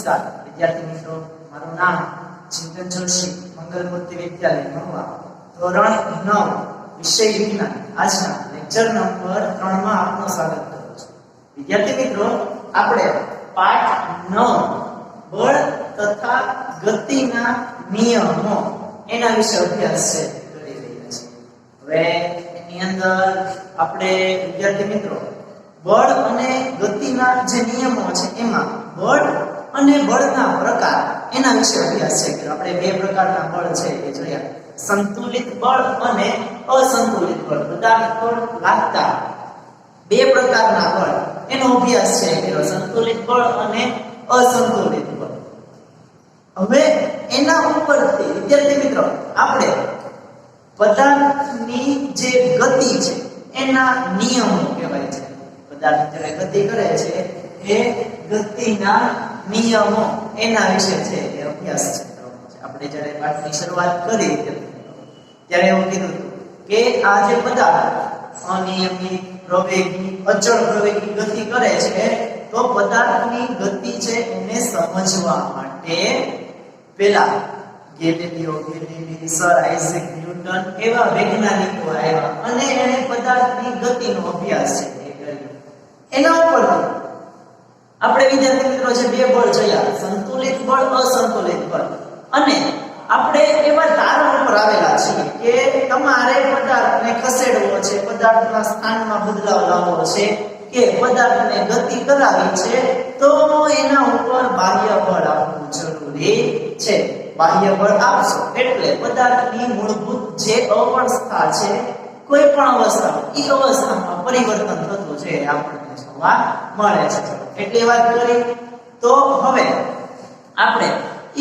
નમસ્કાર વિદ્યાર્થી મિત્રો, મારું નામ ચિંતન જોશી, મંગલમૂર્તિ વિદ્યાલય મહુવા, ધોરણ 9 વિષય વિજ્ઞાન આજના લેક્ચર નંબર 3 માં આપનું સ્વાગત કરું છું. વિદ્યાર્થી મિત્રો, આપણે પાઠ 9 બળ તથા ગતિના નિયમો એના વિશે અભ્યાસ કરી રહ્યા છીએ. હવે એની અંદર આપણે વિદ્યાર્થી મિત્રો બળ અને ગતિના જે નિયમો છે એમાં બળ અને બળના પ્રકાર એના વિશે અભ્યાસ છે. આપણે બે પ્રકારના બળ છે એ જોયા, સંતુલિત બળ અને અસંતુલિત બળ. પદાર્થ પર લાગતા બે પ્રકારના બળ એનો અભ્યાસ છે, સંતુલિત બળ અને અસંતુલિત બળ. હવે એના ઉપરથી વિદ્યાર્થી મિત્રો આપણે પદાર્થની જે ગતિ છે એના નિયમો કહેવાય છે. પદાર્થ જ્યારે ગતિ કરે છે એ ગતિના નિયમો એના વિશે છે એ અભ્યાસ છે. આપણે જ્યારે પાઠની શરૂઆત કરી ત્યારે એવું કીધું કે આ જે પદાર્થ અનિયમિત પ્રવેગી અચળ પ્રવેગી ગતિ કરે છે, તો પદાર્થની ગતિ છે એને સમજવા માટે પેલા ગેલિલિયો ગેલિલી, સર આઇઝેક ન્યૂટન એવા વૈજ્ઞાનિકો આવ્યા અને એને પદાર્થની ગતિનો અભ્યાસ છે એ કર્યો. એના ઉપર આપણે વિદ્યાર્થી મિત્રો જે બે બળ જોયા, સંતુલિત બળ અસંતુલિત બળ, અને આપણે એવા તારણ ઉપર આવેલા છીએ કે તમારે પદાર્થને ખસેડવો છે, પદાર્થના સ્થાનમાં બદલાવ લાવવો છે કે પદાર્થને ગતિ કરાવી છે, તો એના ઉપર બાહ્ય બળ આપવું જરૂરી છે. બાહ્ય બળ આપશો એટલે પદાર્થની મૂળભૂત જે અવસ્થા છે, કોઈ પણ અવસ્થા એ અવસ્થામાં પરિવર્તન થતું છે આપણને જોવા મળે છે. એટલી વાત કરી. તો હવે આપણે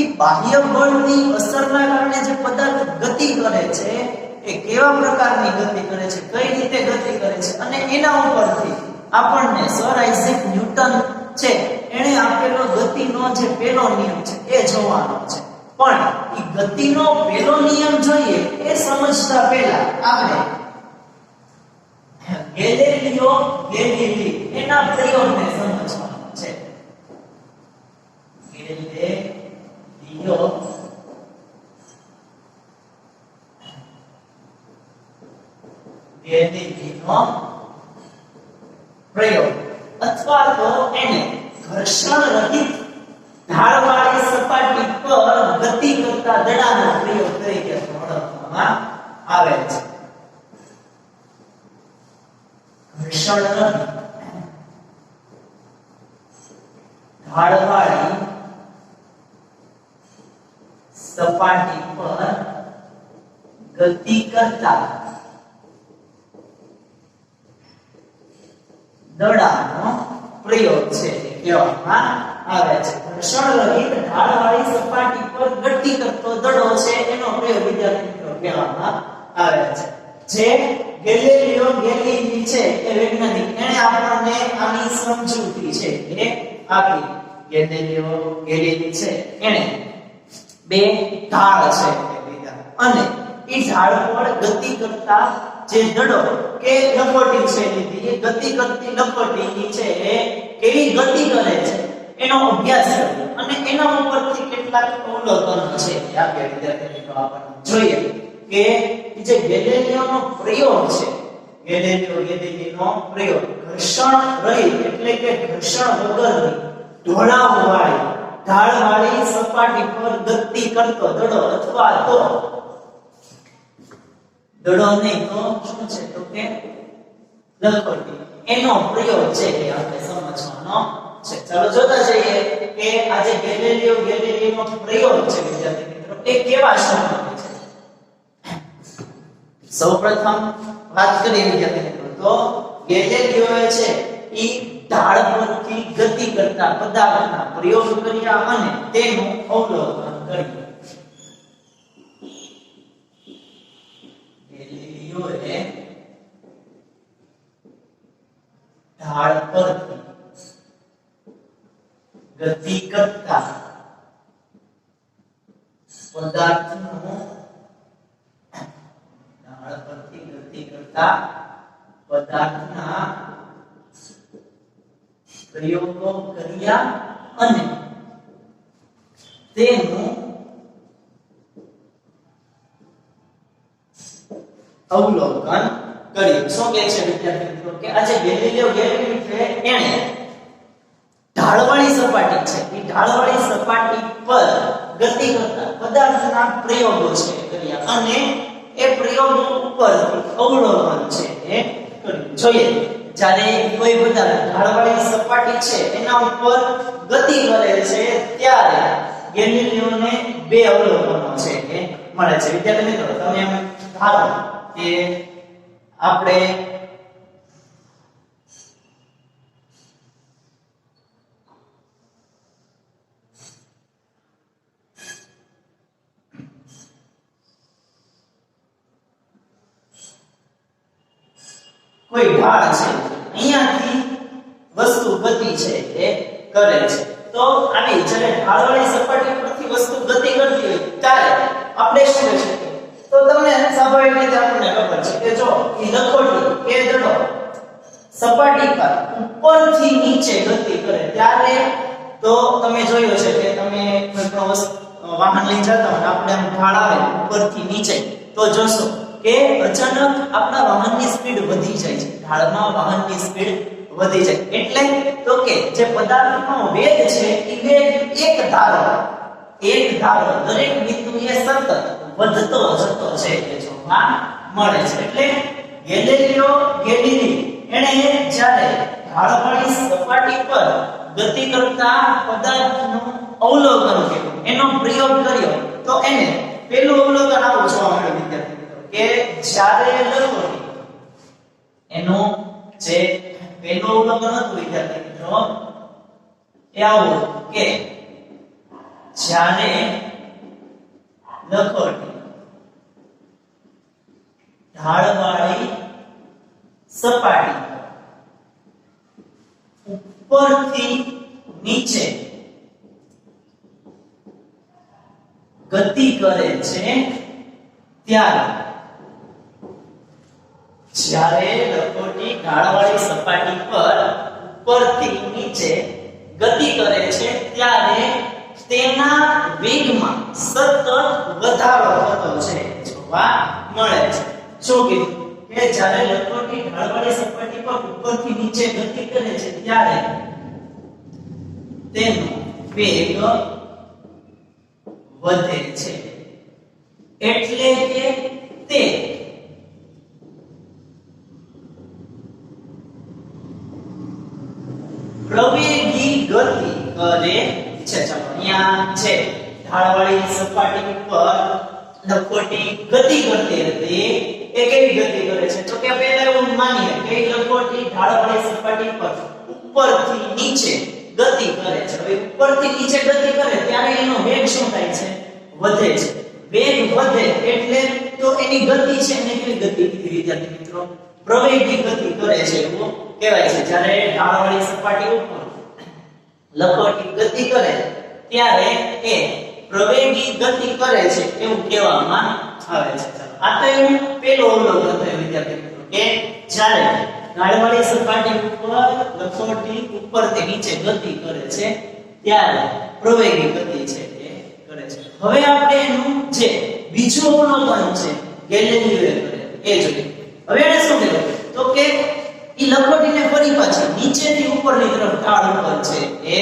એ બાહ્ય બળની અસરના કારણે જે પદાર્થ ગતિ કરે છે એ કેવા પ્રકારની ગતિ કરે છે, કઈ રીતે ગતિ કરે છે, અને એના ઉપરથી આપણને સર આઇઝેક ન્યૂટન છે એણે આપેલો ગતિનો જે પહેલો નિયમ છે એ જોવાનો છે. પણ એ ગતિનો પહેલો નિયમ જોઈએ એ સમજતા પહેલા આપણે ગેલિલિયો ગેલિલી એના પ્રયોગને સમજવાનો છે. ગેલિલિયો ગેલિલીનો પ્રયોગ, અથવા તો એને ઘર્ષણ રહિત ઢાળવાળી સપાટી પર ગતિ કરતા દડાનો પ્રયોગ તરીકે ઓળખવામાં આવે છે. ઘર્ષણ રહિત ઢાળવાળી સપાટી પર ગતિ કરતા દડાનો પ્રયોગ છે કહેવામાં આવે છે. ઘર્ષણ રહિત ઢાળવાળી સપાટી પર ગતિ કરતો દડો છે એનો પ્રયોગ વિદ્યાર્થી મિત્રો કહેવામાં આવે છે. જે ગેલિલિયો ગેલિલી છે એ વૈજ્ઞાનિક એને આપણને આની સમજૂતી છે એ આપી. ગેલિલિયો ગેલિલી છે એને બે ઢાળ છે એ લીધા અને એ ઢાળ પર ગતિ કરતા જે દડો કે લપટી છે લીધી, એ ગતિ કરતી લપટી છે એ કેવી ગતિ કરે છે એનો અભ્યાસ કર્યો અને એના ઉપરથી કેટલાક અવલોકનો છે એ આપણે વિદ્યાર્થી મિત્રો આપણને જોઈએ કે જે ગેલિલિયોનો પ્રયોગ છે, ગેલિલિયો ગેલિલીનો પ્રયોગ ઘર્ષણ રહિત એટલે કે ઘર્ષણ વગરની ઢોળાવવાળી ઢાળવાળી સપાટી પર ગતિ કરતો દડો, અથવા તો દડો નહીં તો શું છે તો કે લપટી, એનો પ્રયોગ છે એ આપણે સમજવાનો છે. ચાલો જોતા જઈએ કે આ જે ગેલિલિયો ગેલિલીનો પ્રયોગ છે વિદ્યાર્થી મિત્રો એ કેવા સ્વરૂપનો છે. સૌપ્રથમ વાત કરીએ વિદ્યાર્થી મિત્રો તો ગેલિલિયો છે ઈ ઢાળ પરથી ગતિ કરતા પદાર્થના પ્રયોગ કર્યા અને તેનું અવલોકન કર્યું. ગેલિલિયો એ ઢાળ પરથી ગતિ કરતા પદાર્થનું ઢાળ પરથી ગતિ કરતા પદાર્થના પ્રયોગો કર્યા અને તેનું અવલોકન કર્યું. શું કહે છે વિદ્યાર્થી મિત્રો કે આ જે ગેલિલિયો ગેલિલી છે એણે ઢાળવાળી સપાટી છે એ ઢાળવાળી સપાટી પર ગતિ કરતા પદાર્થના પ્રયોગો છે કર્યા અને એ પ્રયોગો ઉપર અવલોકન છે એ કર્યું. જોઈએ જ્યારે કોઈ પદાર્થ ઢાળવાળી સપાટી છે એના ઉપર ગતિ કરે છે ત્યારે ગેલિલિયોને બે અવલોકનો છે એ મળે છે. વિદ્યાર્થી મિત્રો તમે એમ ધારો કે આપણે કોઈ ઢાળ છે અહીંયાથી વસ્તુ ગતિ છે એ કરે છે તો આવી જ્યારે ઢાળવાળી સપાટી પરથી વસ્તુ ગતિ કરતી હોય ત્યારે આપણે શું કરી શકીએ? તો તમને સ્વાભાવિક રીતે આપણને ખબર છે કે જો એ લખોટી એ દડો સપાટી પર ઉપરથી નીચે ગતિ કરે ત્યારે તો તમે જોયું છે કે તમે કોઈ પણ વાહન લઈ જતા હો આપણે આમ ઢાળ આવે ઉપરથી નીચે તો જોશો કે અચાનક આપણા વાહનની સ્પીડ વધી જાય છે. ઢાળમાં વાહનની સ્પીડ વધી જાય એટલે તો કે જે પદાર્થનો વેગ છે એ વેગ એક ધારો દરેક બિંદુએ સતત વધતો જતો છે એ જોવા મળે છે. એટલે ગેલિલિયો ગેલિલી એણે જ્યારે ઢાળવાળી સપાટી પર ગતિ કરતા પદાર્થનું અવલોકન કર્યું એનો પ્રયોગ કર્યો તો એને પહેલું અવલોકન આવું જોવા મળ્યું વિદ્યાર્થી મિત્રો કે જ્યારે લખોટી એનું જે પહેલું અવલોકન હતું વિદ્યાર્થી મિત્રો એ આવું કે જ્યારે લખોટી ઢાળવાળી સપાટી ઉપરથી નીચે ગતિ કરે છે ત્યારે જ્યારે લખોટી ઢાળવાળી સપાટી પર ઉપરથી નીચે ગતિ કરે છે ત્યારે તેના વેગમાં સતત વધારો થતો છે જોવા મળે છે. શું કીધું કે જ્યારે લખોટી ઢાળવાળી સપાટી પર ઉપરથી નીચે ગતિ કરે છે ત્યારે તેનો વેગ વધે છે એટલે કે તે પ્રવેગી ગતિ કરે છે. ચાલો અહીંયા છે ઢાળવાળી સપાટી પર લખોટી ગતિ કરતી હતી એ કેવી ગતિ કરે છે તો કે પહેલા એવું માનીએ કે લખોટી ઢાળવાળી સપાટી પર ઉપરથી નીચે ગતિ કરે છે. હવે ઉપરથી નીચે ગતિ કરે ત્યારે એનો વેગ શું થાય છે? વધે છે. વેગ વધે એટલે તો એની ગતિ છે એને કેવી ગતિ કીધી વિદ્યાર્થી મિત્રો? પ્રવેગી ગતિ કરે છે એવું કહેવાય છે. જ્યારે ઢાળવાળી સપાટી ઉપર લખોટી ગતિ કરે ત્યારે એ પ્રવેગી ગતિ કરે છે એવું કહેવામાં આવે છે. આ તો એનું પહેલું અવલોકન થયું વિદ્યાર્થી મિત્રો કે જ્યારે ઢાળવાળી સપાટી ઉપર લખોટી ઉપરથી નીચે ગતિ કરે છે ત્યારે પ્રવેગી ગતિ છે એ કરે છે. હવે આપણે એનું જે બીજું અવલોકન છે ગેલિલિયોએ કર્યું એ જોઈએ. હવે એને શું કર્યું તો કે ઈ લખોટીને ફરી પાછી નીચેથી ઉપરની તરફ ઢાળ ઉપર છે એ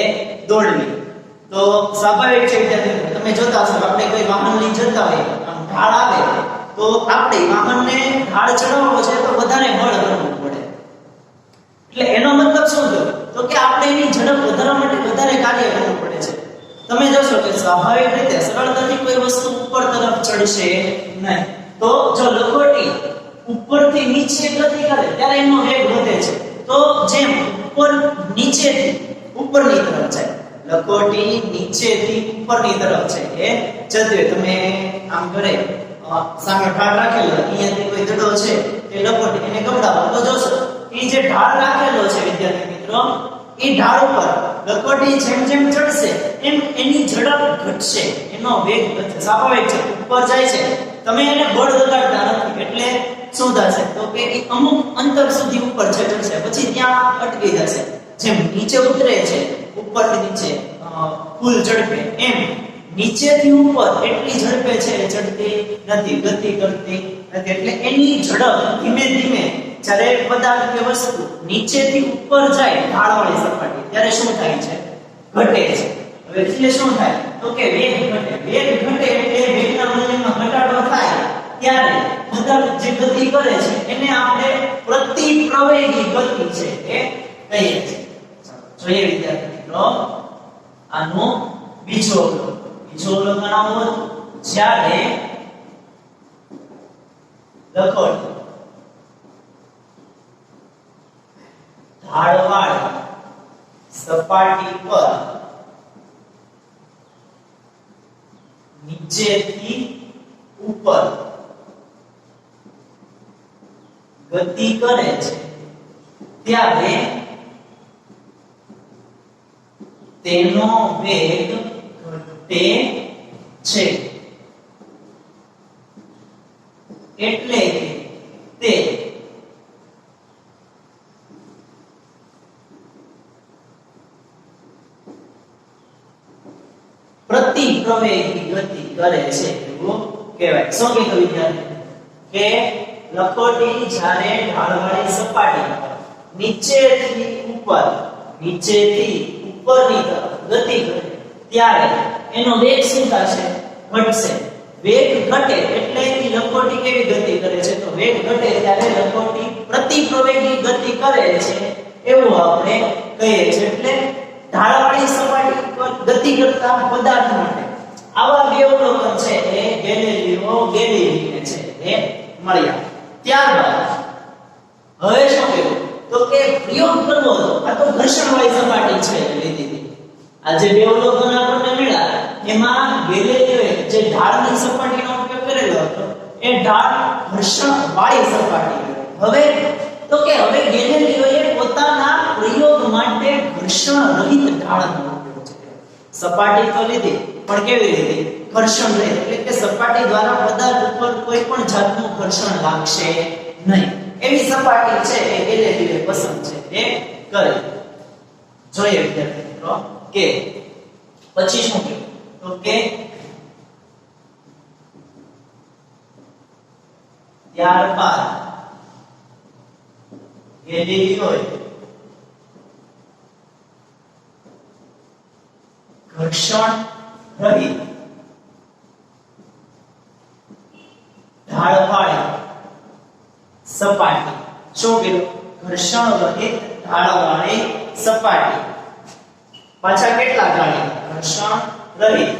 દોડવી. તો સ્વાભાવિક છે વિદ્યાર્થીઓ તમે જોતા હશો આપણે કોઈ વાહન લઈ જતા હોય આમ ઢાળ આવે તો આપણે વાહનને ઢાળ ચડાવવો છે તો વધારે બળ કરવું પડે. એટલે એનો મતલબ શું થયો તો કે આપણે એની ઝડપ વધારવા માટે વધારે કાર્ય કરવું પડે છે. તમે જોશો કે સ્વાભાવિક રીતે સરળતાથી કોઈ વસ્તુ ઉપર તરફ ચડશે નહીં. તો જો લખોટી ઉપરથી નીચે ગતિ કરે ત્યારે એનો વેગ વધે છે. તો જેમ ઉપર નીચેથી ઉપરની તરફ જાય લખોટી નીચેથી ઉપરની તરફ છે એ જતી તમે આમ કરે સામે ઢાળ રાખેલો અહીંયાથી કોઈ દડો છે એ લખોટી એને ગબડાવો તો જોશો એ જે ઢાળ રાખેલો છે વિદ્યાર્થી મિત્રો એ ઢાળ ઉપર લખોટી જેમ જેમ ચડશે એમ એની ઝડપ ઘટશે એનો વેગ ઘટશે. સ્વાભાવિક છે ઉપર જાય છે તમે એને બળ લગાડતા નથી એટલે શું થશે તો કે એ અમુક અંતર સુધી ઉપર ચડશે પછી ત્યાં અટકી જશે. જેમ નીચે ઉતરે છે ઉપરથી નીચે ફૂલ ઝડપે એમ નીચેથી ઉપર એટલી ઝડપે છે ચડતી નથી, ગતિ કરતી નથી, એટલે એની ઝડપ ધીમે ધીમે જ્યારે પદાર્થ કે વસ્તુ નીચેથી ઉપર જાય ઢાળવાળી સપાટી ત્યારે શું થાય છે? ઘટે છે. હવે એટલે શું થાય? તો કે વેગ ઘટે. વેગ ઘટે એટલે વેગના મૂલ્યમાં ઘટાડો થાય ત્યારે પદાર્થ જે ગતિ કરે છે એને આપણે પ્રતિપ્રવેગી ગતિ છે એ કહીએ છીએ. જોઈએ વિદ્યાર્થી મિત્રો, આનો બીજો અવલોકન આવું હતું, જ્યારે લખોટી ઢાળવાળી સપાટી પર નીચેથી ઉપર ગતિ કરે છે ત્યારે તેનો વેગ ઘટે છે. એટલે કે તે પ્રતિપ્રવેગી ગતિ કરે છે એવું કહેવાય. શું કીધું વિદ્યાર્થી? કે લખોટી જ્યારે ઢાળવાળી સપાટી પર નીચેથી ઉપરની તરફ ગતિ કરે ત્યારે એનો વેગ શું થશે? ઘટશે. વેગ ઘટે એટલે એ લખોટી કેવી ગતિ કરે છે? તો વેગ ઘટે ત્યારે લખોટી પ્રતિપ્રવેગી ગતિ કરે છે એવું આપણે કહીએ છીએ. એટલે ઢાળવાળી સપાટી પર ગતિ કરતા પદાર્થ માટે આવા બે અવલોકન છે એ ગેલિલિયો ગેલિલીને છે એ મળ્યા. ત્યારબાદ હવે શું કહ્યું? તો કે પ્રયોગ કરવો હતો. આ તો ઘર્ષણવાળી સપાટી છે લીધી. આ જે બે અવલોકન આપણને મળ્યા એમાં ગેલિલિયોએ જે ઢાળની સપાટીનો ઉપયોગ કરેલો હતો એ ઢાળ ઘર્ષણવાળી સપાટી. હવે તો કે હવે ગેલિલિયોએ પોતાના પ્રયોગ માટે ઘર્ષણ રહિત ઢાળનો ઉપયોગ કર્યો. સપાટી તો લીધી પણ કેવી લીધી? ઘર્ષણ રહિત. એટલે કે સપાટી દ્વારા પદાર્થ ઉપર કોઈ પણ જાતનું ઘર્ષણ લાગશે નહીં એવી સપાટી છે એ ગેલિલિયોએ પસંદ છે એ કરે. જોઈએ વિદ્યાર્થી મિત્રો કે પછી શું કહ્યું? તો કે ત્યારબાદ ગેલિલિયોએ ઘર્ષણ રહિત ઢાળવાળી સપાટી. શું કીધું? ઘર્ષણ રહિત ઢાળવાળી સપાટી. પાછા કેટલા ઢાળ? ઘર્ષણ રહિત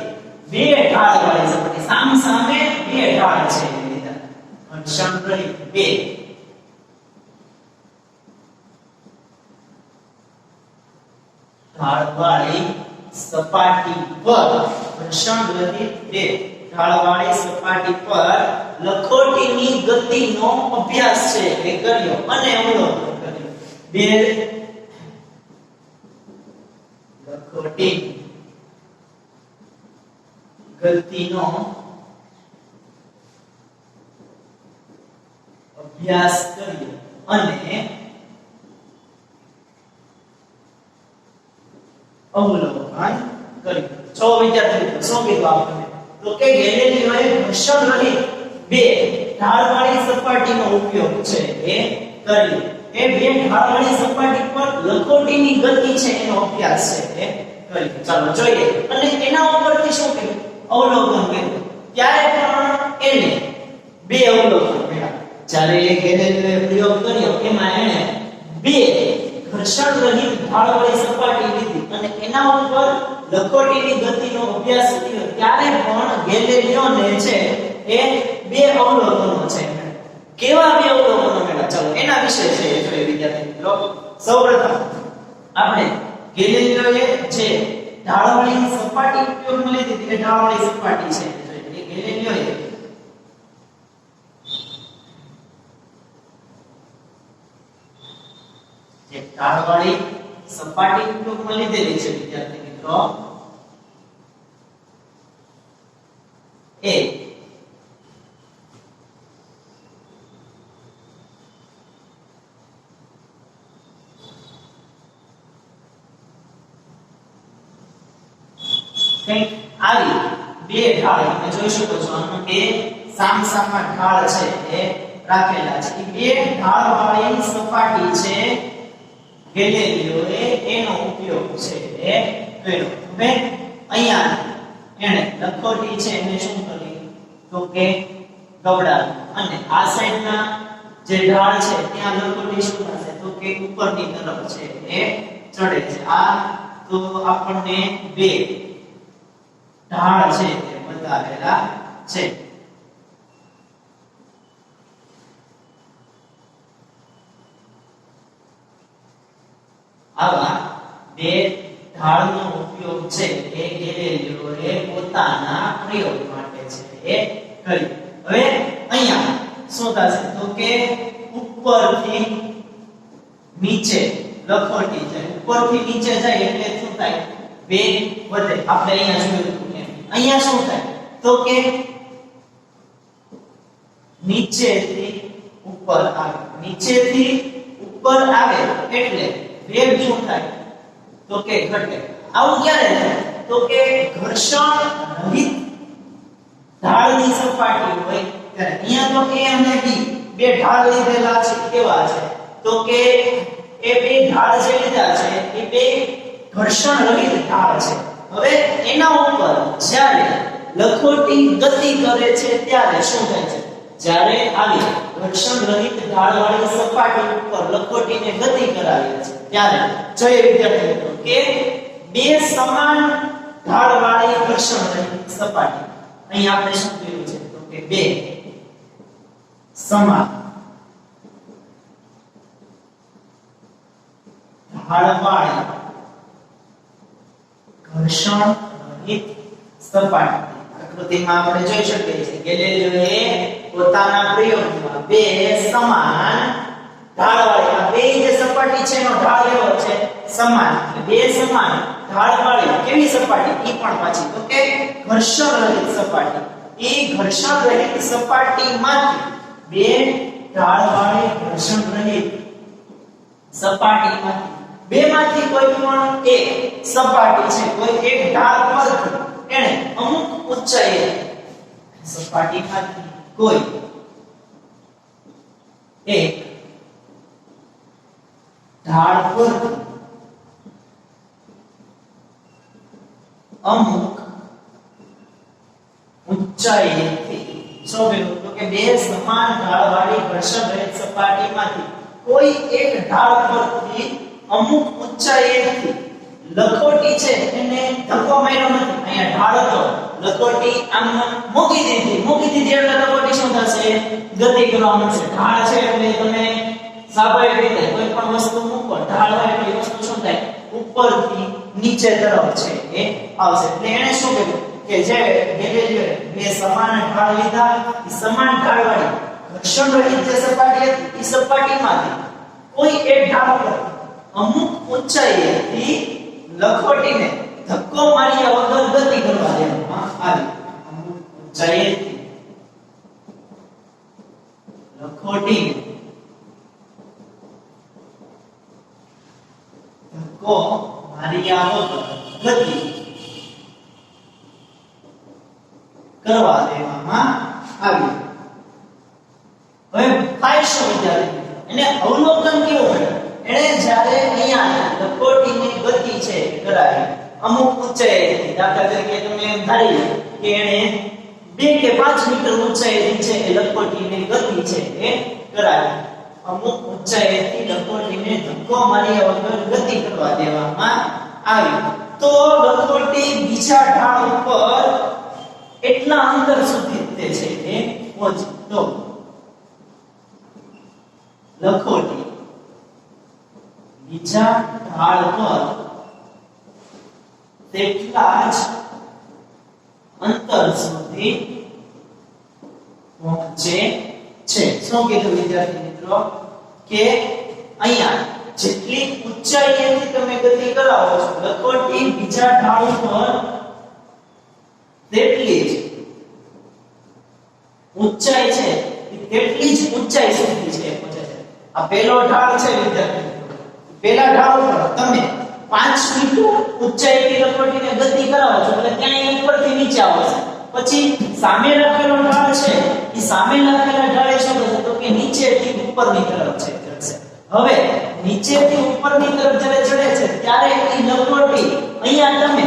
બે ઢાળવાળી સપાટી. સામ સામે બે ઢાળ છે. ઘર્ષણ રહિત બે ઢાળવાળી સપાટી પર ઘર્ષણ રહિત બે ઢાળવાળી સપાટી પર લખોટીની ગતિનો અભ્યાસ છે એ કર્યો અને અવલોકન કર્યું. બે લખોટી ગતિનો અભ્યાસ કર્યો અને અવલોકન કર્યું. છો વિદ્યાર્થીઓ શું કીધું આપણે? તો કે ગેલિલિયોએ ઘર્ષણ રહિત બે ઢાળવાળી સપાટીનો ઉપયોગ છે એ કર્યો. એ બે ઢાળવાળી સપાટી પર લખોટીની ગતિ છે એનો અભ્યાસ છે એ કર્યો. ચાલો જોઈએ. અને એના ઉપરથી શું કર્યું? અવલોકન કર્યું. ત્યારે પણ એને બે અવલોકન મળ્યા. જ્યારે ગેલિલિયોએ પ્રયોગ કર્યો એમાં એને બે ઘર્ષણ રહિત ઢાળવાળી સપાટી લીધી અને એના ઉપર લખોટીની ગતિનો અભ્યાસ કર્યો. ત્યારે પણ ગેલિલિયોને છે એ બે અવલોકનો છે. કેવા બે અવલોકનો મળ્યા? ચાલો એના વિશે છે જોઈએ વિદ્યાર્થી મિત્રો. સૌપ્રથમ આપણે ગેલિલિયોએ જે ઢાળવાળી સપાટી ઉપયોગમાં લીધી એ ઢાળવાળી સપાટી છે એ ગેલિલિયોએ જે ઢાળવાળી સપાટી ઉપયોગમાં લીધેલી છે વિદ્યાર્થી મિત્રો એ કંઈક આવી બે ઢાળ તમે જોઈ શકો છો આમાં બે સામસામા ઢાળ છે એ રાખેલા છે એ બે ઢાળ વાળી સપાટી છે ગેલેલિયોએ એનો ઉપયોગ છે એ કર્યો હવે અહીંયા એને લખોટી છે એને શું કરી તો કે ગબડાવી અને આ સાઈડના જે ઢાળ છે ત્યાં લખોટી શું થશે તો કે ઉપરની તરફ છે એ ચડે છે આ તો આપણને બે ઢાળ છે તે બતાવેલા છે આવા બે ઢાળનો ઉપયોગ છે એ ગેલેલિયોએ પોતાના પ્રયોગ માટે છે એ કર્યો હવે અહીંયા શું થશે તો કે ઉપરથી નીચે લખોટી જાય ઉપરથી નીચે જાય એટલે શું થાય વેગ વધે આપણે અહીંયા જોયું કે અહીંયા શું થાય તો કે નીચેથી ઉપર આવે નીચેથી ઉપર આવે એટલે વેગ શું થાય તો કે ઘટે આવું ક્યારે થાય તો કે ઘર્ષણ રહિત ઢાળની સપાટી હોય ત્યારે અહીંયા તો A અને B બે ઢાળ લીધેલા છે કેવા છે તો કે એ બે ઢાળ જે લીધા છે એ બે ઘર્ષણ રહિત ઢાળ છે હવે એના ઉપર જ્યારે લખોટી ગતિ કરે છે ત્યારે શું થાય છે જ્યારે આવી ઘર્ષણ રહિત ઢાળ વાળી સપાટી ઉપર લખોટીને ગતિ કરાવીએ છે ત્યારે જોઈએ વિદ્યાર્થી મિત્રો કે બે સમાન ઢાળ વાળી ઘર્ષણ રહિત સપાટી અહીં આપણે શું કહ્યું છે તો કે બે સમાન ઢાળવાળી ઘર્ષણ રહિત સપાટી આકૃતિમાં આપણે જોઈ શકીએ છીએ ગેલેલિયોએ પોતાના પ્રયોગમાં બે સમાન ઢાળવાળી આ બે જે સપાટી છે એનો ઢાળ એવો છે સમાન બે સમાન ઢાળવાળી કેવી સપાટી ઈ પણ પાછી તો કે ઘર્ષણ રહિત સપાટી ઈ ઘર્ષણ રહિત સપાટીમાંથી બે ઢાળવાળી ઘર્ષણ રહિત સપાટીમાંથી બેમાંથી કોઈ પણ એક સપાટી છે કોઈ એક ઢાળ પરથી એને અમુક ઊંચાઈએ સપાટીમાંથી કોઈ એક ઢાળ પરથી અમુક ઊંચાઈએથી શું કહ્યું તો કે બે સમાન ઢાળવાળી ઘર્ષણ રહિત સપાટીમાંથી કોઈ એક ઢાળ પરથી અમુક ઊંચાઈએથી લખોટી છે એને ધક્કો માર્યો નથી અહીંયા ઢાળ હતો લખોટી આમ મૂકી દીધી એટલે લખોટી શું થશે ગતિ કરવા માંડશે ઢાળ છે એટલે તમે સ્વાભાવિક રીતે કોઈ પણ વસ્તુ મૂકો ઢાળ હોય એટલે વસ્તુ શું થાય ઉપરથી નીચે તરફ છે એ આવશે એટલે એને શું કહ્યું કે જે ગેલેલિયોએ બે સમાન ઢાળ લીધા એ સમાન ઢાળવાળી ઘર્ષણ રહિત જે સપાટી હતી એ સપાટીમાંથી કોઈ એક ઢાળ પર અમુક ઊંચાઈએથી લખોટીને ધક્કો માર્યા વગર ગતિ કરવા દેવામાં આવી અમુક ઊંચાઈએથી લખોટીને ધક્કો માર્યા વગર ગતિ કરવા દેવામાં આવી હવે ફાઈશો વિદ્યાર્થી એને અવલોકન કેવું હોય એને જ્યારે અહીંયા લખોટીની ગતિ છે કરાવી અમુક ઊંચાઈએથી દાખલા તરીકે તમે એમ ધારી લો કે એને 2 કે 5 મીટર ઊંચાઈએથી છે એ લખોટીની ગતિ છે એ કરાવી અમુક ઊંચાઈએથી લખોટીને ધક્કો માર્યા વગર ગતિ કરવા દેવામાં આવી તો લખોટી બીજા ઢાળ ઉપર એટલા અંતર સુધી તે છે એ પહોંચી તો લખોટી બીજા ઢાળ પર તેટલા જ અંતર સુધી પહોંચે છે શું કીધું વિદ્યાર્થી મિત્રો કે અહીંયા જેટલી ઊંચાઈએથી તમે ગતિ કરાવો છો લખોટી બીજા ઢાળ પર તેટલી જ ઊંચાઈ છે તેટલી જ ઊંચાઈ સુધી છે પહોંચે છે આ પહેલો ઢાળ છે વિદ્યાર્થી પહેલા ઢાળ ઉપર તમે 5 મીટર ઊંચાઈથી લખોટીને ગતિ કરાવો છો એટલે ક્યાંય ઉપરથી નીચે આવશે પછી સામે રાખેલો ઢાળ છે એ સામે રાખેલા ઢાળે શું થશે તો કે નીચેથી ઉપરની તરફ છે ચડશે. હવે નીચેથી ઉપરની તરફ જ્યારે ચડે છે ત્યારે એ લખોટી અહીંયા તમે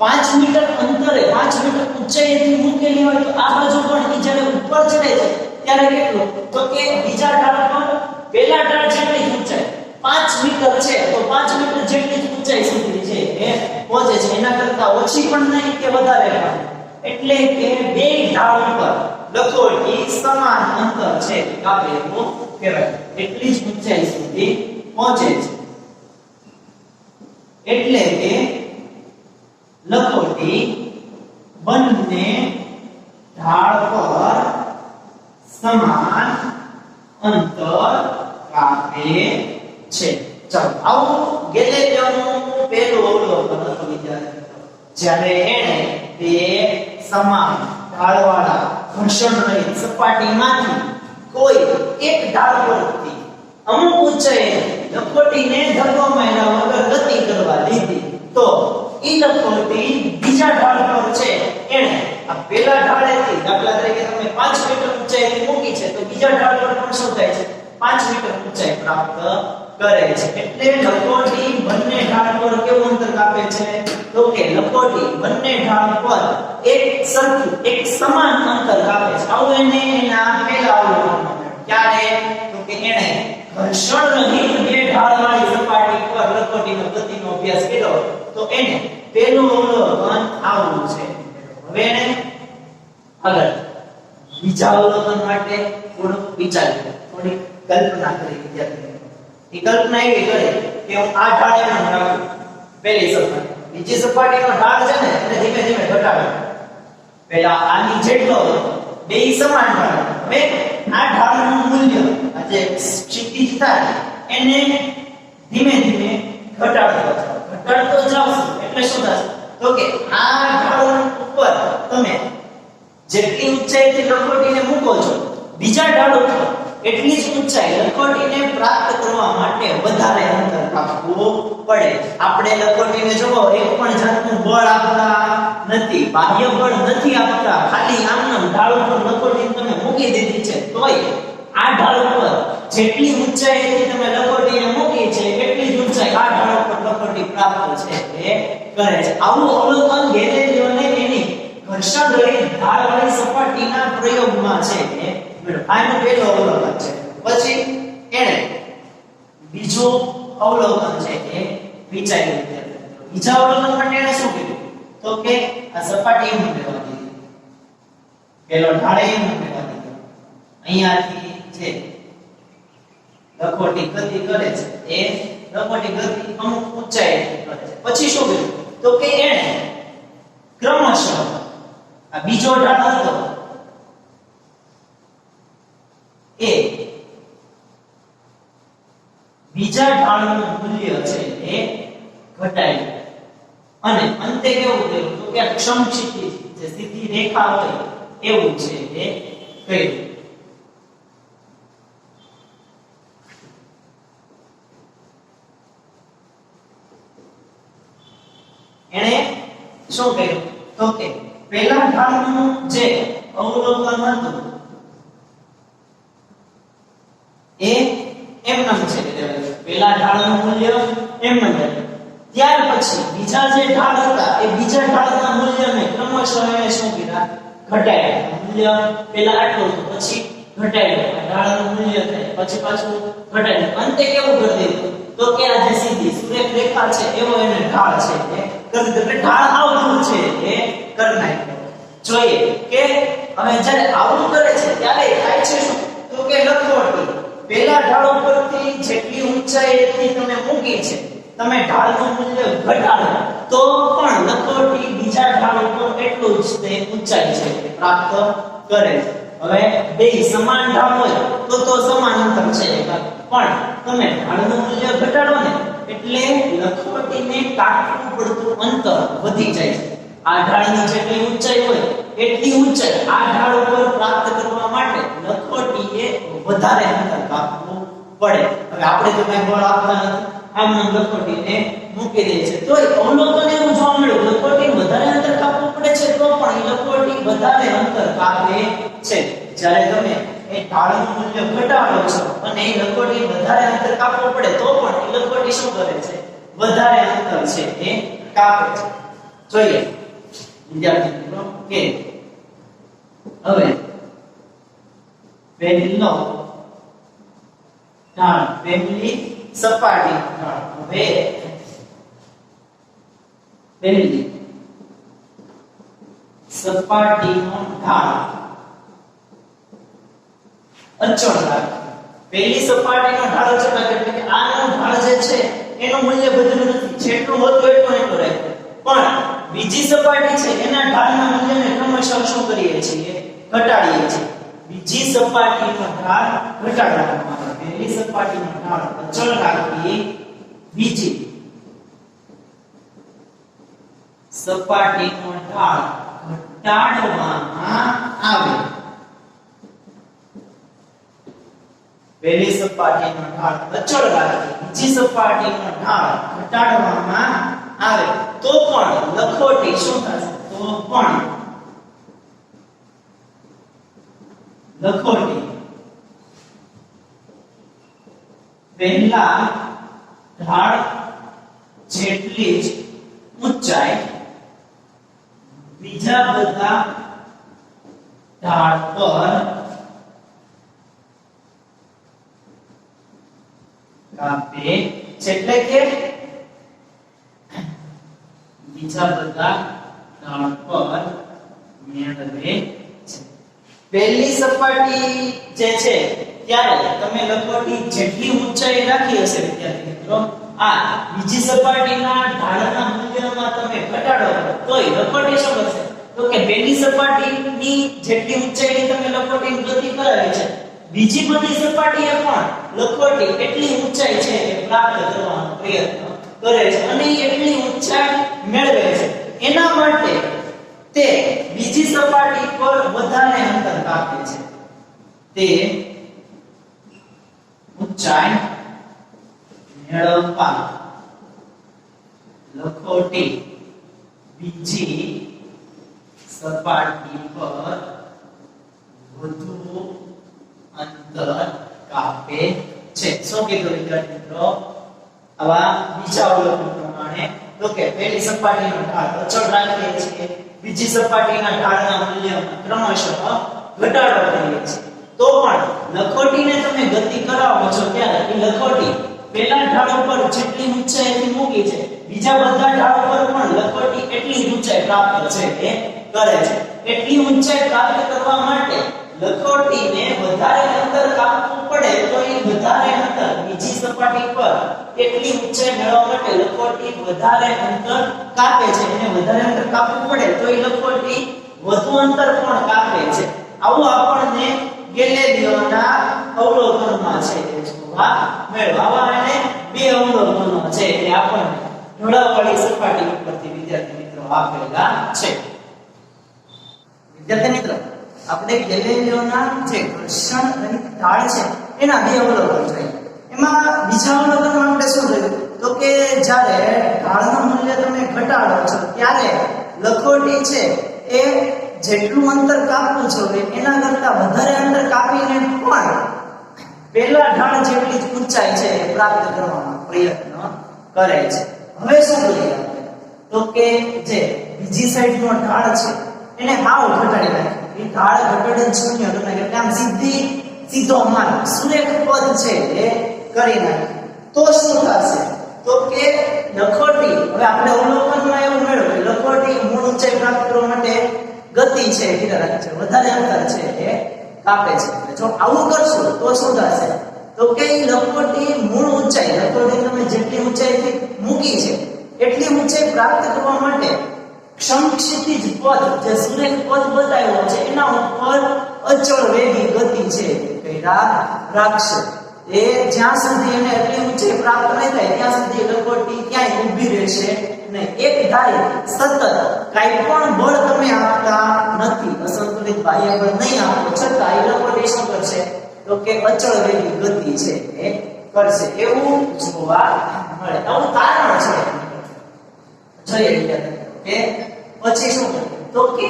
5 મીટર અંતરે 5 મીટર ઊંચાઈથી મૂકેલી હોય તો આ બાજુ પણ એ જ્યારે ઉપર ચડે છે ત્યારે કેટલું તો કે બીજા ઢાળ પર પહેલા ઢાળ જેટલી જ ઊંચાઈ 5 મીટર છે તો 5 મીટર જેટલી જ ઊંચાઈ સુધી છે એ પહોંચે છે. એના કરતા ઓછી પણ નહીં કે વધારે પણ. એટલે કે બે ઢાળ ઉપર લખોટી સમાન અંતર છે કાપે તો કહેવાય. એટલી જ ઊંચાઈ સુધી પહોંચે છે. એટલે કે લખોટી બંને ઢાળ પર સમાન અંતર કાપે છે. ચાલો આવું ગેલેલિયોનું પહેલું અવલોકન હતું વિદ્યાર્થીઓ. જ્યારે એણે બે સમાન ઢાળવાળા ઘર્ષણ રહિત સપાટીમાંથી કોઈ એક ઢાળ પરથી અમુક ઊંચાઈએ લખોટીને ધક્કો માર્યા વગર ગતિ કરવા દીધી તો ઈ લખોટી બીજા ઢાળ પર છે એણે આ પહેલા ઢાળેથી દાખલા તરીકે તમે 5 મીટર ઊંચાઈથી મૂકી છે તો બીજા ઢાળ પર પણ શું થાય છે 5 મીટર ઊંચાઈ પ્રાપ્ત કરે છે. એટલે લખોટી બંને ઢાળ પર કેવું અંતર કાપે છે તો કે લખોટી બંને ઢાળ પર એક સરખું એક સમાન અંતર કાપે છે. આવું એને એના પહેલા અવલોકનમાં ક્યારે તો કે એણે ઘર્ષણ રહિત બે ઢાળવાળી સપાટી પર લખોટીનો ગતિનો અભ્યાસ કર્યો તો એને પહેલું અવલોકન આવું છે. હવે એને આગળ બીજા અવલોકન માટે થોડું વિચાર્યું, થોડી કલ્પના કરી વિદ્યાર્થીઓ. એ કલ્પના એવી કરે કે હું આ ઢાળ એમ રાખું પહેલી સપાટી, બીજી સપાટીનો ઢાળ છે ને એને ધીમે ધીમે ઘટાડો. પહેલા આની જેટલો બે સમાન ઢાળ. હવે આ ઢાળનું મૂલ્ય આ જે ક્ષિતિજ થાય એને ધીમે ધીમે ઘટાડતો જાવ એટલે શું થશે તો કે આ ઢાળ ઉપર તમે જેટલી ઊંચાઈથી લખોટીને મૂકો છો બીજા ઢાળ ઉપર એટલી જ ઊંચાઈ લખોટીને પ્રાપ્ત કરવા માટે વધારે અંતર કાપવું પડે. આપણે લખોટીને જોવો એક પણ જાતનું બળ આપતા નથી, બાહ્ય બળ નથી આપતા, ખાલી આમનામ ઢાળ ઉપર લખોટીને તમે મૂકી દીધી છે તોય આ ઢાળ ઉપર જેટલી ઊંચાઈથી તમે લખોટીને મૂકી છે એટલી જ ઊંચાઈ આ ઢાળ ઉપર લખોટી પ્રાપ્ત છે એ કરે છે. આવું અવલોકન ગેલેલિયોને એની ઘર્ષણ રહિત ઢાળવાળી સપાટીના પ્રયોગમાં છે એ આનો પહેલો અવલોકન છે. પછી એણે બીજું અવલોકન છે કે વિચાર્યું છે. બીજા અવલોકન માટે એણે શું કર્યું તો કે આ સપાટી એમ રહેવા દીધી, પેલો ઢાળ એમ રહેવા દીધો, અહીંયાથી છે લખોટી ગતિ કરે છે એ લખોટી ગતિ અમુક ઊંચાઈ કરે છે. પછી શું કર્યું તો કે એણે ક્રમશઃ આ બીજો ઢાળ હતો એ બીજા ઢાળનું મૂલ્ય છે એ ઘટાડ્યું અને અંતે કેવું થયું તો કે ક્ષમક્ષિતિજ જે સીધી રેખા હોય એવું છે એ કર્યું. એણે શું કર્યું તો કે પહેલા ઢાળનું જે અવલોકન હતું એ એમ નામ છે પહેલા ઢાળનું મૂલ્ય એમ નામ છે. ત્યાર પછી બીજા જે ઢાળ હતા એ બીજા ઢાળના મૂલ્યને ક્રમશઃ એને શું કર્યા ઘટાડ્યા. મૂલ્ય પહેલા આટલું હતું પછી ઘટાડ્યું, ઢાળનું મૂલ્ય થાય પછી પાછું ઘટાડ્યું, અંતે કેવું કરી દીધું તો કે આ જે સીધી સુરેખ રેખા છે એવો એને ઢાળ છે એ કરી દીધું. એટલે ઢાળ આવું છે એ કરી નાખ્યો. જોઈએ કે હવે જ્યારે આવું કરે છે ત્યારે થાય છે શું તો કે લખોટી પહેલા ઢાળ ઉપરથી જેટલી ઊંચાઈથી તમે મૂકી છે તમે ઢાળનું મૂલ્ય ઘટાડો તો પણ લખોટી બીજા ઢાળ ઉપર એટલું જ તે ઊંચાઈ છે પ્રાપ્ત કરે છે. હવે બે સમાન ઢાળ હોય તો સમાન અંતર છે પણ તમે ઢાળનું મૂલ્ય ઘટાડો ને એટલે લખોટીને કાપવું પડતું અંતર વધી જાય છે. આ ઢાળની જેટલી ઊંચાઈ હોય એટલી ઊંચાઈ આ ઢાળ ઉપર પ્રાપ્ત કરવા માટે લખોટીએ વધારે અંતર કાપવું પડે. હવે આપણે તો કઈ બળ આપતા નથી, આમ લખોટીને મૂકી દે છે તોય અવલોકન એવું જોવા મળ્યું લખોટી વધારે અંતર કાપવું પડે છે તો પણ લખોટી વધારે અંતર કાપે છે. જ્યારે તમે એ ઢાળનું મૂલ્ય ઘટાડો છો અને એ લખોટી વધારે અંતર કાપવું પડે તો પણ એ લખોટી શું કરે છે? વધારે અંતર છે એ કાપે છે. જોઈએ વિદ્યાર્થી મિત્રો કે હવે પહેલો ઢાળ, પહેલી સપાટી ઢાળ, હવે પહેલી સપાટીનો ઢાળ અચળ રાખો. પહેલી સપાટીનો ઢાળ અચળ રાખો એટલે કે આનો ઢાળ જે છે એનું મૂલ્ય બદલ્યું નથી, જેટલું હતું એટલું રાખ્યું. પણ બીજી સપાટી છે એના ઢાળના મૂલ્યને ક્રમશઃ શું કરીએ છીએ? ઘટાડીએ છીએ. બીજી સપાટીનો ઢાળ ઘટાડવામાં આવે. પહેલી સપાટીનો ઢાળ અચળ રાખી બીજી સપાટીનો ઢાળ ઘટાડવામાં આવે. પહેલી સપાટીનો ઢાળ અચળ રાખી બીજી સપાટીનો ઢાળ ઘટાડવામાં આવે તો પણ લખોટી શું થશે? તો પણ લખોટી પહેલા ઢાળ જેટલી જ ઊંચાઈ બીજા બધા ઢાળ પર કાપે છે. એટલે કે બીજા બધા ઢાળ પર મેળવે છે. પહેલી સપાટી જે છે ત્યારે તમે લખોટી જેટલી ઊંચાઈ રાખી હશે વિદ્યાર્થી મિત્રો, આ બીજી સપાટીના ઢાળના મૂલ્યમાં તમે ઘટાડો તોય લખોટી શું કરશે? તો કે પહેલી સપાટીની જેટલી ઊંચાઈની તમે લખોટીની ગતિ કરાવી છે, બીજી બધી સપાટીએ પણ લખોટી એટલી ઊંચાઈ છે એ પ્રાપ્ત કરવાનો પ્રયત્ન કરે છે અને એટલી ઊંચાઈ મેળવે છે. એના માટે તે બીજી સપાટી પર વધારે અંતર કાપે છે. તે ઊંચાઈ મેળવવા લખોટી બીજી સપાટી પર વધુ અંતર કાપે છે. શું કીધું વિદ્યાર્થી મિત્રો? આવા બીજા અવલોકન પ્રમાણે તો કે પહેલી સપાટીનો ઢાળ અચળ રાખીએ છીએ, બીજી સપાટીના ઢાળના મૂલ્યમાં ક્રમશઃ ઘટાડો કરીએ છીએ, તો પણ લખોટીને તમે ગતિ કરાવો છો ત્યારે એ લખોટી પહેલા ઢાળ ઉપર જેટલી ઊંચાઈથી મૂકી છે બીજા બધા ઢાળ ઉપર પણ લખોટી એટલી ઊંચાઈ પ્રાપ્ત છે એ કરે છે. એટલી ઊંચાઈ પ્રાપ્ત કરવા માટે લખોટીને વધારે અંતર કાપવું પડે તો એ વધારે અંતર બીજી સપાટી પર એટલી ઊંચાઈ મેળવવા માટે લખોટી વધારે અંતર કાપે છે. એને વધારે અંતર કાપવું પડે તો એ લખોટી વધુ અંતર પણ કાપે છે. આવું આપણને ગેલેલિયોના અવલોકનમાં છે એ જોવા મળ્યું. આવા એને બે અવલોકનો છે એ આપણને ઢોળાવવાળી સપાટી ઉપરથી વિદ્યાર્થી મિત્રો આપેલા છે. વિદ્યાર્થી મિત્રો આપણે ગેલેલિયોના જે ઘર્ષણ રહિત ઢાળ છે એના બે અવલોકન જોઈએ. એમાં બીજા અવલોકનમાં આપણે શું જોયું? તો કે જ્યારે ઢાળનું મૂલ્ય તમે ઘટાડો છો ત્યારે લખોટી છે એ જેટલું અંતર કાપવું જોઈએ એના કરતા વધારે અંતર કાપીને પણ પહેલા ઢાળ જેટલી જ ઊંચાઈ છે એ પ્રાપ્ત કરવાનો પ્રયત્ન કરે છે. હવે શું કરીએ આપણે? તો કે જે બીજી સાઈડનો ઢાળ છે એને હાવ ઘટાડી નાખીએ. એ ઢાળ ઘટાડીને શૂન્ય કરી નાખીએ એટલે આમ સીધો માર્ગ સુરેખ પદ છે એ કરી નાખીએ તો શું થશે? તો કે લખોટી હવે આપણે અવલોકનમાં એવું મળ્યું કે લખોટી મૂળ ઊંચાઈ પ્રાપ્ત કરવા માટે ગતિ છે ધીરે રાખે છે, વધારે અંતર છે એ કાપે છે. જો આવું કરશું તો શું થશે? તો કે લખોટી મૂળ ઊંચાઈ લખોટી તમે જેટલી ઊંચાઈથી મૂકી છે એટલી ઊંચાઈ પ્રાપ્ત કરવા માટે સમક્ષિતિજ પદ જે સુરેખ પદ બતાવ્યો છે એના ઉપર અચળ વેગી ગતિ છે કર્યા રાખશે. એ જ્યાં સુધી એને એટલી ઊંચાઈ પ્રાપ્ત નહીં થાય ત્યાં સુધી લખોટી ક્યાંય ઊભી રહેશે નહીં. એક ધારી સતત કાંઈ પણ બળ તમે આપતા નથી, અસંતુલિત બાહ્ય બળ નહીં આપો છતાં એ લખોટી શું કરશે? તો કે અચળ વેગી ગતિ છે એ કરશે. એવું જોવા મળે. આવું તારણ છે. જોઈએ કે પછી શું કરે? તો કે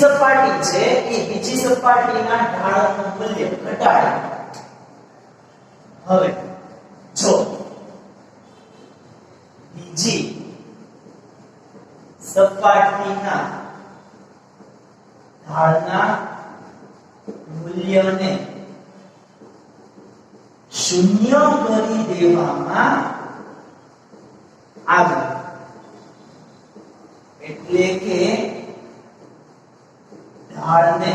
સપાટી છે એ બીજી સપાટીના ઢાળનું મૂલ્ય ઘટાડે. હવે જો બીજી સપાટીના ઢાળના મૂલ્યને શૂન્ય કરી દેવામાં આવે એટલે કે ઢાળને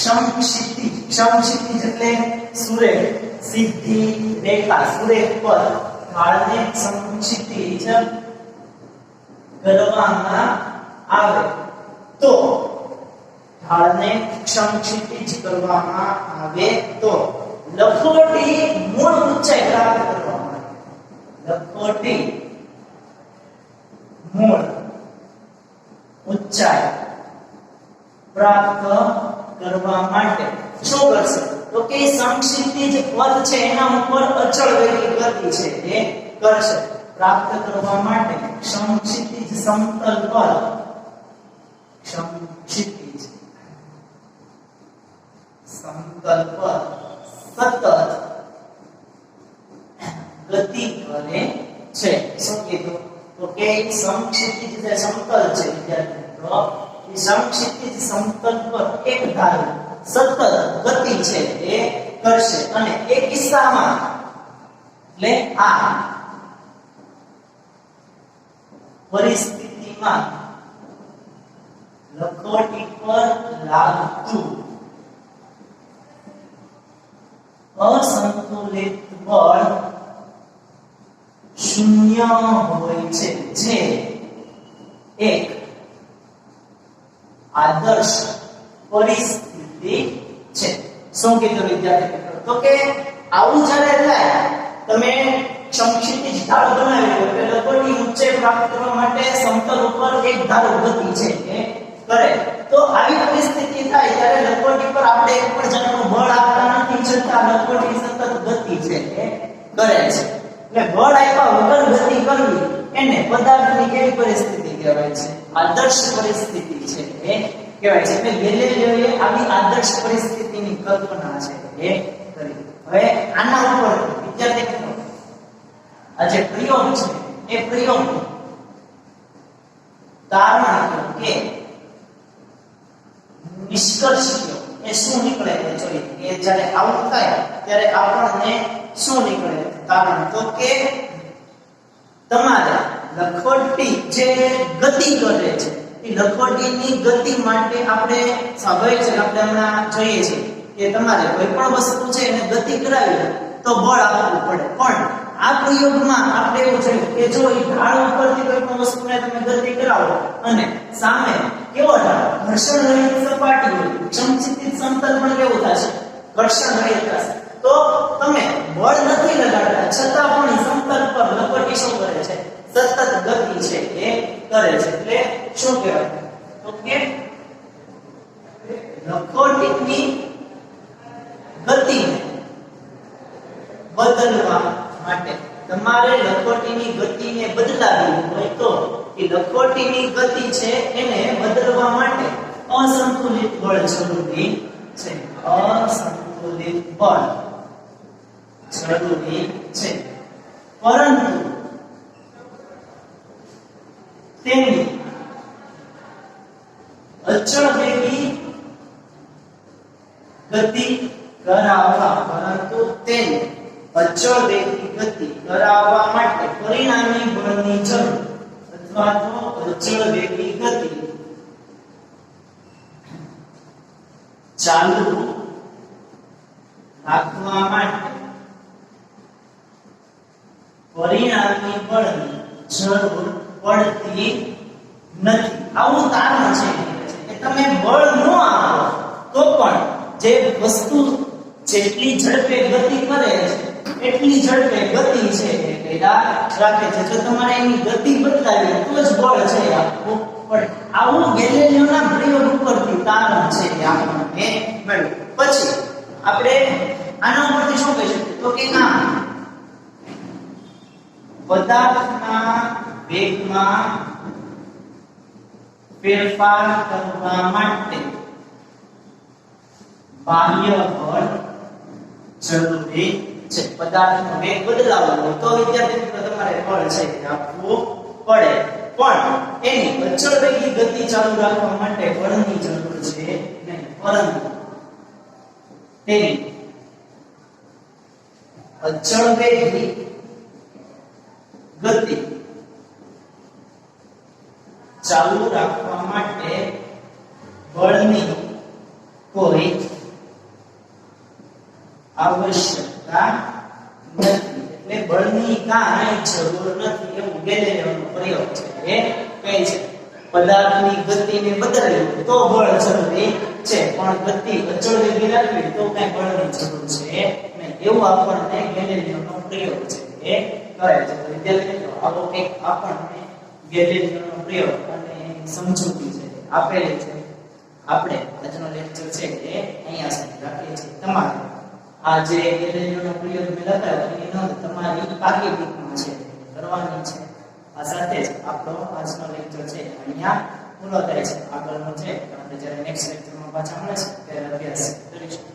સમક્ષિતિજ એટલે સુરેખ સીધી રેખા સુરેખ પર ઢાળને સમક્ષિતિજ કરવામાં આવે તો ઢાળને સમક્ષિતિજ કરવામાં આવે તો લખોટી મૂળ ઊંચાઈ પ્રાપ્ત કરવા માટે લખોટી મૂળ ઊંચાઈ પ્રાપ્ત કરવા માટે શું કરશે તો કે સમક્ષિતિજ પદ છે એના ઉપર અચળ વેગી ગતિ છે એ કરશે. પ્રાપ્ત કરવા માટે સમક્ષિતિજ સમતલ પર સમક્ષિતિજ સમતલ પર સતત ગતિ કરે છે. શું કીધું તો કે સમક્ષિતિજ જે સમતલ છે વિદ્યાર્થી મિત્રો એ સમક્ષિતિજ સમતલ પર એક ધારું સતત ગતિ છે એ કરશે અને એ કિસ્સામાં એટલે આ પરિસ્થિતિમાં લખોટી પર લાગતું અસંતુલિત બળ શૂન્ય હોય છે જે એક આદર્શ પરિસ્થિતિ છે. શું કીધું વિદ્યાર્થી મિત્રો તો કે આવું જ્યારે થાય તમે સમક્ષિતિજ ઢાળ બનાવી લો એટલે લખોટી ઊંચાઈ પ્રાપ્ત કરવા માટે સમતલ ઉપર એક ધારો ગતિ છે એ કરે તો આવી પરિસ્થિતિ થાય ત્યારે લખોટી પર આપણે એક પણ જાતનું બળ આપતા નથી છતાં લખોટી સતત ગતિ છે એ કરે છે. એટલે બળ આપ્યા વગર ગતિ કરવી એને પદાર્થની કેવી પરિસ્થિતિ કહેવાય છે આદર્શ પરિસ્થિતિ છે એ કહેવાય છે. એટલે ગેલિલિયોએ આવી આદર્શ પરિસ્થિતિની કલ્પના છે એ કરી. હવે આના ઉપર વિદ્યાર્થી મિત્રો આ જે પ્રયોગ છે એ પ્રયોગ તારણ કે નિષ્કર્ષ એ શું નીકળે એ જોઈએ કે જ્યારે આવું થાય ત્યારે આપણને શું નીકળે તારણ તો કે તમારે લખોટી જે ગતિ કરે છે એ લખોટીની ગતિ માટે આપણે સ્વાભાવિક છે આપણે હમણાં જોઈએ છે કે તમારે કોઈ પણ વસ્તુ છે એને ગતિ કરાવી તો બળ આપવું પડે પણ આ પ્રયોગમાં આપણે એવું છે કે જો એ ઢાળ ઉપરથી કોઈ પણ વસ્તુને તમે ગતિ કરાવો અને સામે કેવો ઢાળ ઘર્ષણ રહિત સપાટી હોય સમક્ષિતિજ સમતલ પણ કેવું થશે ઘર્ષણ રહિત થશે તો તમે બળ નથી લગાડતા છતાં પણ સમતલ પર લખોટી શું કરે છે સતત ગતિ છે એ કરે છે. એટલે શું કહેવાય તો કે લખોટીની ગતિને બદલવા માટે તમારે લખોટીની ગતિને બદલાવી હોય તો એ લખોટીની ગતિ છે એને બદલવા માટે અસંતુલિત બળ જરૂરી છે. અસંતુલિત બળ જરૂરી છે પરંતુ તેની અચળ વેગી ગતિ કરાવવા પરંતુ તેની અચળ વેગી ગતિ કરાવવા માટે પરિણામી બળની જરૂર અથવા તો અચળ વેગી ગતિ ચાલુ રાખવા માટે પરિણામી બળની જરૂર પડતી નથી. આવું તારણ છે કે તમે બળ ન આપો તો પણ જે વસ્તુ જેટલી ઝડપે ગતિ કરે છે એટલી ઝડપે ગતિ છે એ રાખે છે. જો તમારે એની ગતિ બદલાવી તો જ બળ છે આપવું પડે. આવું ગેલિલિયોના પ્રયોગ ઉપરથી તારણ છે કે આપણને મળ્યું. પછી આપણે આના ઉપરથી શું કહી શકીએ તો કે આ પદાર્થના વેગમાં ફેરફાર કરવા માટે બાહ્ય બળ જરૂરી છે. પદાર્થનો વેગ બદલાવો હોય તો વિદ્યાર્થી મિત્રો તમારે બળ છે એ આપવું પડે, પણ એની અચળ વેગી ગતિ ચાલુ રાખવા માટે બળની જરૂર છે નહીં, પરંતુ તેની અચળ વેગી ગતિ ચાલુ રાખવા માટે બળની કોઈ આવશ્યકતા નથી, એટલે બળની કાંઈ જરૂર નથી એવું ગેલેલિયોનો પ્રયોગ છે. એ કહે છે પદાર્થની ગતિને બદલવી તો બળ જરૂરી છે, પણ ગતિ અચળ વેગી રાખવી તો કઈ બળની જરૂર છે નહીં, એવું આપણને ગેલેલિયોનો પ્રયોગ છે એ કહે છે. તો વિદ્યાર્થી મિત્રો આવો કંઈક આપણને ગેલેલિયોનો પ્રયોગ અને સમજૂતી છે આપેલી છે. આપણે આજનો લેક્ચર છે એ અહીંયા સુધી રાખીએ છીએ. તમારે આ જે ગેલેલિયોનો પ્રયોગ મેં લખાયો એની નોંધ તમારી પાકી બુકમાં છે કરવાની છે. આ સાથે જ આપણો આજનો લેક્ચર છે અહીંયા પૂરો થાય છે. આગળનો છે આપણે જ્યારે નેક્સ્ટ લેક્ચરમાં પાછા મળે છે ત્યારે અભ્યાસ કરીશું.